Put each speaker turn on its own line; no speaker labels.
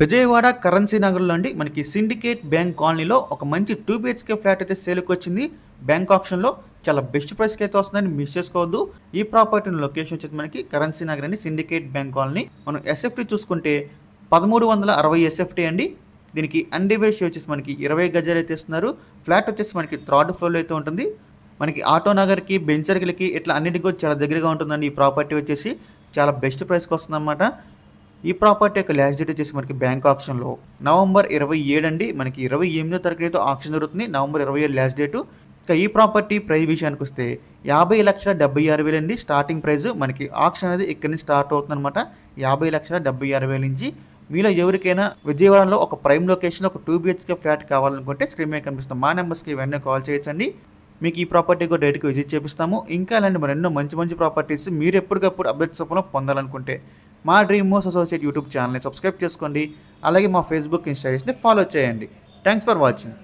Vijayawada currency నగర్లో అండి మనకి సిండికేట్ బ్యాంక్ కాలనీలో ఒక మంచి 2 బిహెచ్కే ఫ్లాట్ అయితే సేల్కి వచ్చింది. బ్యాంక్ ఆప్షన్లో చాలా బెస్ట్ ప్రైస్కి అయితే వస్తుందని మిస్ చేసుకోవద్దు. ఈ ప్రాపర్టీ లొకేషన్ వచ్చేసి మనకి కరెన్సీ నగర్ అండి, సిండికేట్ బ్యాంక్ కాలనీ. మనం ఎస్ఎఫ్టీ చూసుకుంటే 1360 ఎస్ఎఫ్టీ అండి. దీనికి అన్డివైడ్ షేర్ వచ్చేసి మనకి 20 గజాలు అయితే ఇస్తున్నారు. ఫ్లాట్ వచ్చేసి మనకి 3rd ఫ్లోర్లో అయితే ఉంటుంది. మనకి ఆటో నగర్కి, బెంజ్ సర్కిల్కి ఇట్లా అన్నిటికీ చాలా దగ్గరగా ఉంటుందండి. ఈ ప్రాపర్టీ వచ్చేసి చాలా బెస్ట్ ప్రైస్కి వస్తుంది అన్నమాట. ఈ ప్రాపర్టీ యొక్క లాస్ట్ డేట్ వచ్చేసి మనకి బ్యాంక్ ఆప్షన్లో నవంబర్ 27 అండి. మనకి 28వ తారీఖుతో ఆప్షన్ జరుగుతుంది. November 27 last date. ఇక ఈ ప్రాపర్టీ ప్రైస్ విషయానికి వస్తే 50,76,000 అండి స్టార్టింగ్ ప్రైస్. మనకి ఆప్షన్ అనేది ఇక్కడ నుంచి స్టార్ట్ అవుతుంది అనమాట. 50,76,000 నుంచి. మీలో ఎవరికైనా విజయవాడలో ఒక ప్రైమ్ లొకేషన్లో ఒక 2 బిహెచ్కే ఫ్లాట్ కావాలనుకుంటే స్క్రీన్ మీద కనిపిస్తున్న మా నెంబర్స్కి వెంటనే కాల్ చేయొచ్చండి. మీకు ఈ ప్రాపర్టీ కూడా డైరెక్ట్గా విజిట్ చేపిస్తాము. ఇంకా అలాంటి మరెన్నో మంచి మంచి ప్రాపర్టీస్ మీరు ఎప్పటికప్పుడు అప్డేట్స్ రూపంలో పొందాలనుకుంటే మా డ్రీమ్ మోస్ అసోసియేట్ యూట్యూబ్ ఛానల్ని సబ్స్క్రైబ్ చేసుకోండి. అలాగే మా ఫేస్బుక్, ఇన్స్టాగ్రామ్ని ఫాలో చేయండి. Thanks for watching.